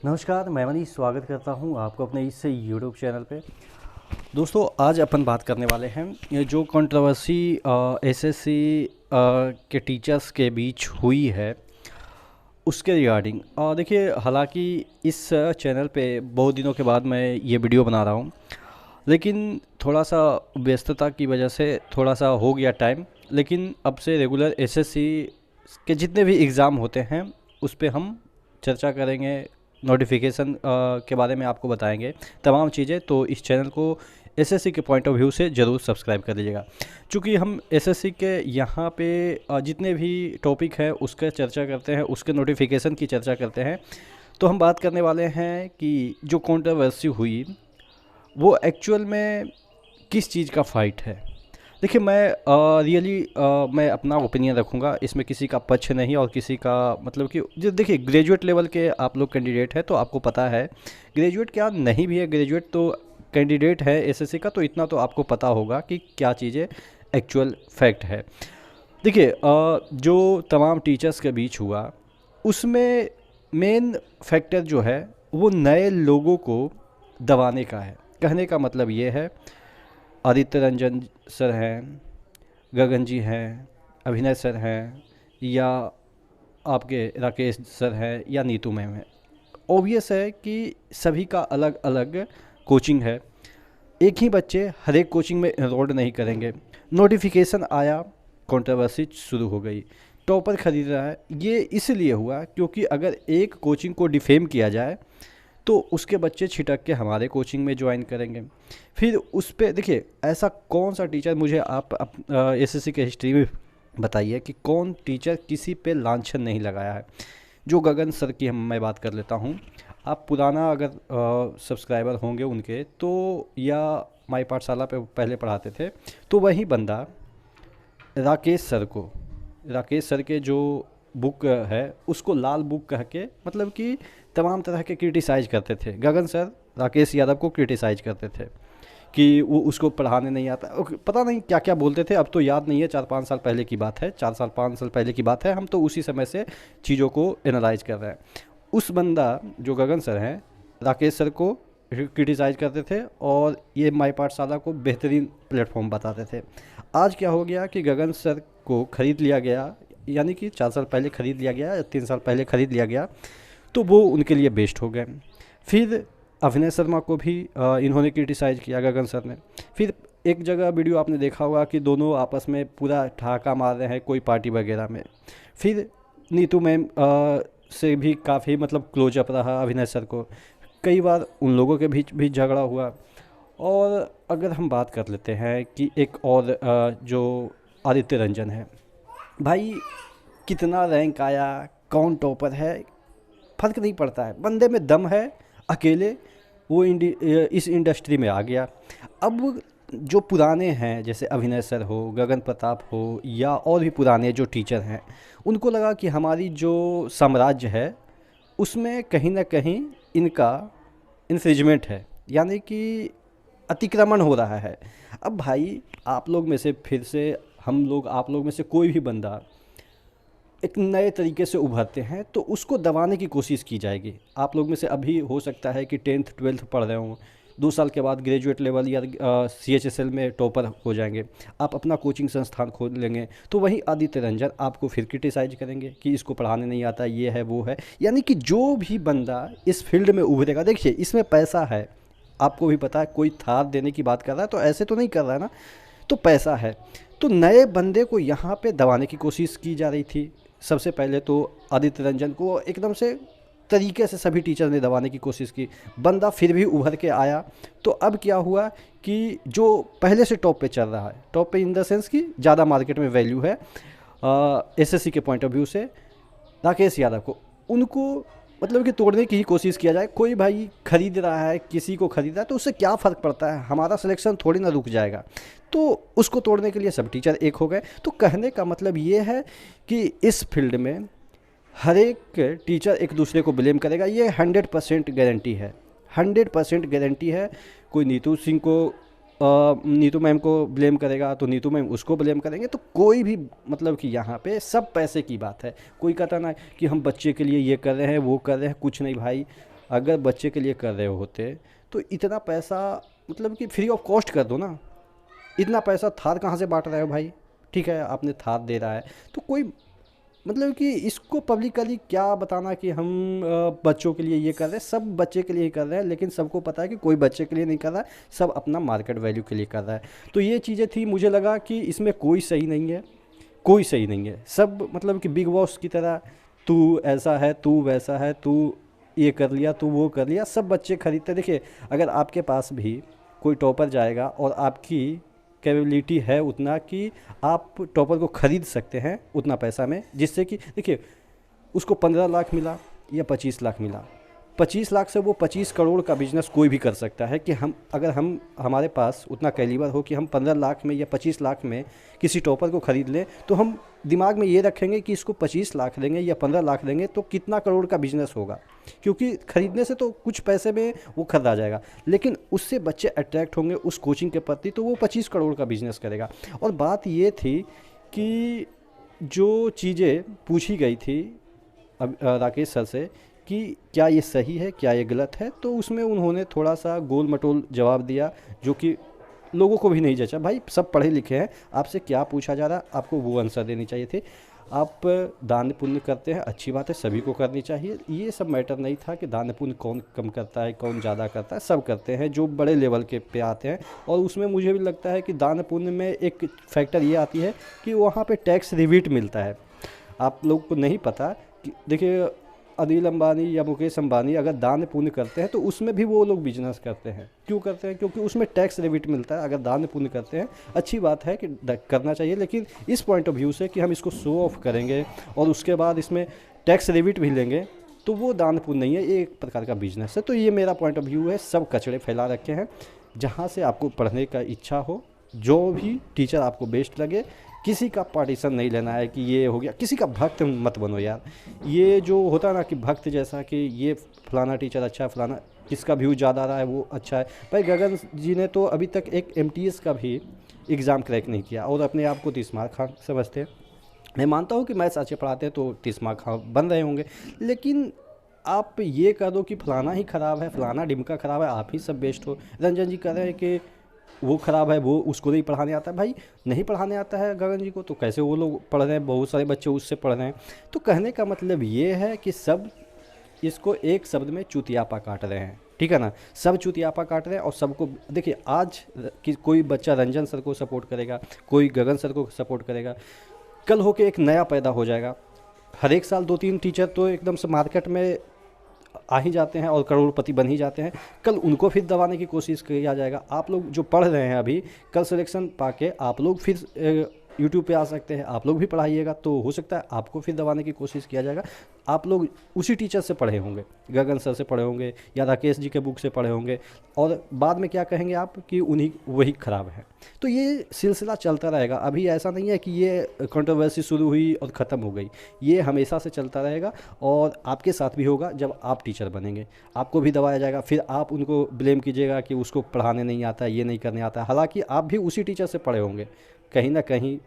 नमस्कार, मैं मनीष स्वागत करता हूं आपको अपने इस यूट्यूब चैनल पे। दोस्तों, आज अपन बात करने वाले हैं ये जो कंट्रोवर्सी एसएससी के टीचर्स के बीच हुई है उसके रिगार्डिंग। देखिए, हालांकि इस चैनल पे बहुत दिनों के बाद मैं ये वीडियो बना रहा हूं, लेकिन थोड़ा सा व्यस्तता की वजह से थोड़ा सा हो गया टाइम। लेकिन अब से रेगुलर एसएससी के जितने भी एग्ज़ाम होते हैं उस पे हम चर्चा करेंगे, नोटिफिकेशन के बारे में आपको बताएंगे, तमाम चीज़ें। तो इस चैनल को एसएससी के पॉइंट ऑफ व्यू से ज़रूर सब्सक्राइब कर लीजिएगा, क्योंकि हम एसएससी के यहाँ पे जितने भी टॉपिक है उसका चर्चा करते हैं, उसके नोटिफिकेशन की चर्चा करते हैं। तो हम बात करने वाले हैं कि जो कंट्रोवर्सी हुई वो एक्चुअल में किस चीज़ का फ़ाइट है। देखिए, मैं रियली मैं अपना ओपिनियन रखूँगा, इसमें किसी का पक्ष नहीं और किसी का मतलब कि जो देखिए ग्रेजुएट लेवल के आप लोग कैंडिडेट हैं तो आपको पता है, ग्रेजुएट क्या नहीं भी है, ग्रेजुएट तो कैंडिडेट है एसएससी का, तो इतना तो आपको पता होगा कि क्या चीज़ें एक्चुअल फैक्ट है। देखिए, जो तमाम टीचर्स के बीच हुआ उसमें मेन फैक्टर जो है वो नए लोगों को दबाने का है। कहने का मतलब ये है, आदित्य रंजन सर हैं, गगन जी हैं, अभिनय सर हैं, या आपके राकेश सर हैं, या नीतू मैम हैं। ऑब्वियस है कि सभी का अलग अलग कोचिंग है, एक ही बच्चे हर एक कोचिंग में एनरोल्ड नहीं करेंगे। नोटिफिकेशन आया, कंट्रोवर्सी शुरू हो गई, टॉपर खरीद रहा है। ये इसलिए हुआ क्योंकि अगर एक कोचिंग को डिफेम किया जाए तो उसके बच्चे छिटक के हमारे कोचिंग में ज्वाइन करेंगे। फिर उस पे देखिए, ऐसा कौन सा टीचर, मुझे आप एसएससी के हिस्ट्री में बताइए कि कौन टीचर किसी पे लांछन नहीं लगाया है। जो गगन सर की मैं बात कर लेता हूँ, आप पुराना अगर सब्सक्राइबर होंगे उनके तो, या माई पाठशाला पे पहले पढ़ाते थे, तो वही बंदा राकेश सर को, राकेश सर के जो बुक है उसको लाल बुक कह के मतलब कि तमाम तरह के क्रिटिसाइज करते थे। गगन सर राकेश यादव को क्रिटिसाइज करते थे कि वो उसको पढ़ाने नहीं आता, पता नहीं क्या क्या बोलते थे, अब तो याद नहीं है। 4-5 साल पहले की बात है, 4 साल 5 साल पहले की बात है, हम तो उसी समय से चीज़ों को एनालाइज कर रहे हैं। उस बंदा जो गगन सर हैं, राकेश सर को क्रिटिसाइज करते थे और ये माई पाठशाला को बेहतरीन प्लेटफॉर्म बताते थे। आज क्या हो गया कि गगन सर को ख़रीद लिया गया, यानी कि 4 साल पहले ख़रीद लिया गया या 3 साल पहले ख़रीद लिया गया, तो वो उनके लिए बेस्ट हो गए। फिर अभिनय शर्मा को भी इन्होंने क्रिटिसाइज़ किया, गगन सर ने। फिर एक जगह वीडियो आपने देखा होगा कि दोनों आपस में पूरा ठहाका मार रहे हैं कोई पार्टी वगैरह में। फिर नीतू मैम से भी काफ़ी मतलब क्लोजअप रहा अभिनय सर को, कई बार उन लोगों के बीच भी झगड़ा हुआ। और अगर हम बात कर लेते हैं कि एक और जो आदित्य रंजन है, भाई कितना रैंक आया, कौन टॉपर है, फ़र्क नहीं पड़ता है, बंदे में दम है, अकेले वो इस इंडस्ट्री में आ गया। अब जो पुराने हैं, जैसे अभिनय सर हो, गगन प्रताप हो, या और भी पुराने जो टीचर हैं, उनको लगा कि हमारी जो साम्राज्य है उसमें कहीं ना कहीं इनका इन्फ्रिजमेंट है, यानी कि अतिक्रमण हो रहा है। अब भाई, आप लोग में से फिर से हम लोग, आप लोग में से कोई भी बंदा एक नए तरीके से उभरते हैं तो उसको दबाने की कोशिश की जाएगी। आप लोग में से अभी हो सकता है कि 10th 12th पढ़ रहे हों, 2 साल के बाद ग्रेजुएट लेवल या CHSL में टॉपर हो जाएंगे, आप अपना कोचिंग संस्थान खोल लेंगे, तो वही आदित्य रंजन आपको फिर क्रिटिसाइज करेंगे कि इसको पढ़ाने नहीं आता, ये है वो है। यानी कि जो भी बंदा इस फील्ड में उभरेगा, देखिए इसमें पैसा है, आपको भी पता है, कोई थार देने की बात कर रहा है तो ऐसे तो नहीं कर रहा है ना, तो पैसा है। तो नए बंदे को यहाँ पे दबाने की कोशिश की जा रही थी। सबसे पहले तो आदित्य रंजन को एकदम से तरीके से सभी टीचर ने दबाने की कोशिश की, बंदा फिर भी उभर के आया। तो अब क्या हुआ कि जो पहले से टॉप पे चल रहा है, टॉप पे इन द सेंस कि ज़्यादा मार्केट में वैल्यू है एसएससी के पॉइंट ऑफ व्यू से, राकेश यादव को, उनको मतलब कि तोड़ने की ही कोशिश किया जाए। कोई भाई खरीद रहा है, किसी को खरीद रहा है तो उससे क्या फ़र्क पड़ता है, हमारा सिलेक्शन थोड़ी ना रुक जाएगा। तो उसको तोड़ने के लिए सब टीचर एक हो गए। तो कहने का मतलब ये है कि इस फील्ड में हर एक टीचर एक दूसरे को ब्लेम करेगा, ये 100% गारंटी है, 100% गारंटी है। कोई नीतू सिंह को नीतू मैम को ब्लेम करेगा तो नीतू मैम उसको ब्लेम करेंगे। तो कोई भी मतलब कि यहाँ पे सब पैसे की बात है। कोई कहता ना कि हम बच्चे के लिए ये कर रहे हैं वो कर रहे हैं, कुछ नहीं भाई। अगर बच्चे के लिए कर रहे होते तो इतना पैसा मतलब कि फ्री ऑफ कॉस्ट कर दो ना। इतना पैसा थार कहाँ से बांट रहे हो भाई? ठीक है, आपने थार दे रहा है तो कोई मतलब कि इसको पब्लिकली क्या बताना कि हम बच्चों के लिए ये कर रहे हैं, सब बच्चे के लिए ही कर रहे हैं, लेकिन सबको पता है कि कोई बच्चे के लिए नहीं कर रहा है, सब अपना मार्केट वैल्यू के लिए कर रहा है। तो ये चीज़ें थी, मुझे लगा कि इसमें कोई सही नहीं है, कोई सही नहीं है। सब मतलब कि बिग बॉस की तरह तू ऐसा है, तू वैसा है, तू ये कर लिया, तू वो कर लिया, सब बच्चे खरीदते। देखिए, अगर आपके पास भी कोई टॉपर जाएगा और आपकी कैपेबिलिटी है उतना कि आप टॉपर को ख़रीद सकते हैं उतना पैसा में, जिससे कि देखिए उसको 15 लाख मिला या 25 लाख मिला, 25 लाख से वो 25 करोड़ का बिजनेस कोई भी कर सकता है। कि हम अगर हमारे पास उतना कैलिबर हो कि हम 15 लाख में या 25 लाख में किसी टॉपर को ख़रीद लें, तो हम दिमाग में ये रखेंगे कि इसको 25 लाख देंगे या 15 लाख देंगे तो कितना करोड़ का बिजनेस होगा, क्योंकि ख़रीदने से तो कुछ पैसे में वो खरीदा जाएगा, लेकिन उससे बच्चे अट्रैक्ट होंगे उस कोचिंग के प्रति, तो वो 25 करोड़ का बिजनेस करेगा। और बात ये थी कि जो चीज़ें पूछी गई थी अब राकेश सर से कि क्या ये सही है, क्या ये गलत है, तो उसमें उन्होंने थोड़ा सा गोल मटोल जवाब दिया जो कि लोगों को भी नहीं जचा। भाई सब पढ़े लिखे हैं, आपसे क्या पूछा जा रहा है, आपको वो आंसर देनी चाहिए थे। आप दान पुण्य करते हैं, अच्छी बात है, सभी को करनी चाहिए, ये सब मैटर नहीं था कि दान पुण्य कौन कम करता है कौन ज़्यादा करता है, सब करते हैं जो बड़े लेवल के पे आते हैं। और उसमें मुझे भी लगता है कि दान पुण्य में एक फैक्टर ये आती है कि वहाँ पे टैक्स रिबेट मिलता है। आप लोग को नहीं पता कि देखिए अनिल अंबानी या मुकेश अंबानी अगर दान पुण्य करते हैं तो उसमें भी वो लोग बिजनेस करते हैं। क्यों करते हैं? क्योंकि उसमें टैक्स रिबेट मिलता है। अगर दान पुण्य करते हैं, अच्छी बात है कि करना चाहिए, लेकिन इस पॉइंट ऑफ व्यू से कि हम इसको शो ऑफ करेंगे और उसके बाद इसमें टैक्स रिबेट भी लेंगे, तो वो दान पुण्य नहीं है, ये एक प्रकार का बिजनेस है। तो ये मेरा पॉइंट ऑफ व्यू है। सब कचड़े फैला रखे हैं। जहाँ से आपको पढ़ने का इच्छा हो, जो भी टीचर आपको बेस्ट लगे, किसी का पार्टीशन नहीं लेना है कि ये हो गया, किसी का भक्त मत बनो यार। ये जो होता है ना कि भक्त जैसा कि ये फलाना टीचर अच्छा है, फलाना किसका व्यू ज़्यादा आ रहा है वो अच्छा है। भाई गगन जी ने तो अभी तक एक MTS का भी एग्ज़ाम क्रैक नहीं किया और अपने आप को 30 मार्क खां समझते हैं। मैं मानता हूँ कि मैथ्स अच्छे पढ़ाते हैं तो 30 मार्क खां बन रहे होंगे, लेकिन आप ये कह दो कि फलाना ही ख़राब है, फलाना डिमका ख़राब है, आप ही सब बेस्ट हो। रंजन जी कह रहे हैं कि वो ख़राब है, वो उसको नहीं पढ़ाने आता है। भाई नहीं पढ़ाने आता है गगन जी को तो कैसे वो लोग पढ़ रहे हैं, बहुत सारे बच्चे उससे पढ़ रहे हैं। तो कहने का मतलब ये है कि सब इसको एक शब्द में चुतियापा काट रहे हैं, ठीक है ना। सब चुतियापा काट रहे हैं और सबको देखिए आज कि कोई बच्चा रंजन सर को सपोर्ट करेगा, कोई गगन सर को सपोर्ट करेगा, कल होके एक नया पैदा हो जाएगा। हर एक साल 2-3 टीचर तो एकदम से मार्केट में आ ही जाते हैं और करोड़पति बन ही जाते हैं। कल उनको फिर दबाने की कोशिश किया जाएगा। आप लोग जो पढ़ रहे हैं अभी, कल सिलेक्शन पाके आप लोग फिर यूट्यूब पे आ सकते हैं, आप लोग भी पढ़ाइएगा, तो हो सकता है आपको फिर दबाने की कोशिश किया जाएगा। आप लोग उसी टीचर से पढ़े होंगे, गगन सर से पढ़े होंगे या राकेश जी के बुक से पढ़े होंगे, और बाद में क्या कहेंगे आप कि उन्हीं वही ख़राब है। तो ये सिलसिला चलता रहेगा। अभी ऐसा नहीं है कि ये कंट्रोवर्सी शुरू हुई और ख़त्म हो गई, ये हमेशा से चलता रहेगा और आपके साथ भी होगा। जब आप टीचर बनेंगे आपको भी दबाया जाएगा, फिर आप उनको ब्लेम कीजिएगा कि उसको पढ़ाने नहीं आता है, ये नहीं करने आता है। हालांकि आप भी उसी टीचर से पढ़े होंगे, कहीं ना कहीं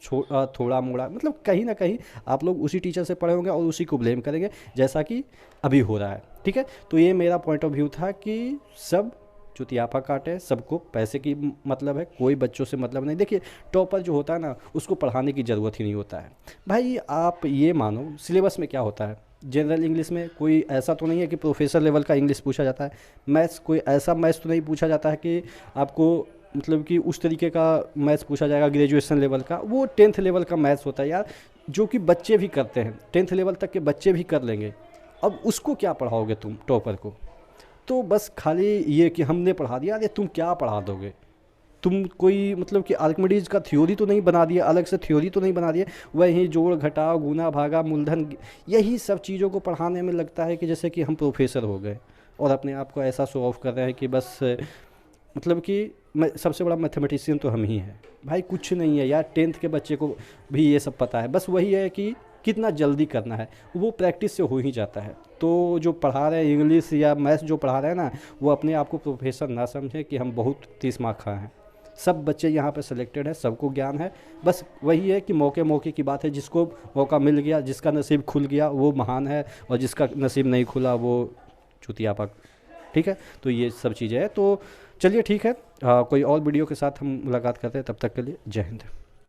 थोड़ा मोड़ा मतलब कहीं ना कहीं आप लोग उसी टीचर से पढ़े होंगे और उसी को ब्लेम करेंगे, जैसा कि अभी हो रहा है। ठीक है, तो ये मेरा पॉइंट ऑफ व्यू था कि सब चुतियापा काटे, सबको पैसे की मतलब है, कोई बच्चों से मतलब नहीं। देखिए टॉपर जो होता है ना, उसको पढ़ाने की ज़रूरत ही नहीं होता है। भाई आप ये मानो सिलेबस में क्या होता है, जनरल इंग्लिश में कोई ऐसा तो नहीं है कि प्रोफेसर लेवल का इंग्लिश पूछा जाता है। मैथ्स कोई ऐसा मैथ्स तो नहीं पूछा जाता है कि आपको मतलब कि उस तरीके का मैथ्स पूछा जाएगा ग्रेजुएशन लेवल का। वो 10th लेवल का मैथ्स होता है यार, जो कि बच्चे भी करते हैं, 10th लेवल तक के बच्चे भी कर लेंगे। अब उसको क्या पढ़ाओगे तुम टॉपर को? तो बस खाली ये कि हमने पढ़ा दिया, अरे तुम क्या पढ़ा दोगे? तुम कोई मतलब कि आर्किमिडीज का थ्योरी तो नहीं बना दिया, अलग से थ्योरी तो नहीं बना दिया, वही जोड़ घटाव गुना भागा मूलधन, यही सब चीज़ों को पढ़ाने में लगता है कि जैसे कि हम प्रोफेसर हो गए और अपने आप को ऐसा शो ऑफ कर रहे हैं कि बस मतलब कि सबसे बड़ा मैथमेटिशियन तो हम ही हैं। भाई कुछ नहीं है यार, 10th के बच्चे को भी ये सब पता है। बस वही है कि कितना जल्दी करना है, वो प्रैक्टिस से हो ही जाता है। तो जो पढ़ा रहे हैं इंग्लिश या मैथ्स जो पढ़ा रहे हैं ना, वो अपने आप को प्रोफेसर ना समझे कि हम बहुत 30 मार्क खाए हैं। सब बच्चे यहाँ पे सिलेक्टेड हैं, सबको ज्ञान है। बस वही है कि मौके की बात है, जिसको मौका मिल गया, जिसका नसीब खुल गया वो महान है, और जिसका नसीब नहीं खुला वो चुतियापा। ठीक है, तो ये सब चीज़ें हैं। तो चलिए ठीक है, कोई और वीडियो के साथ हम मुलाकात करते हैं, तब तक के लिए जय हिंद।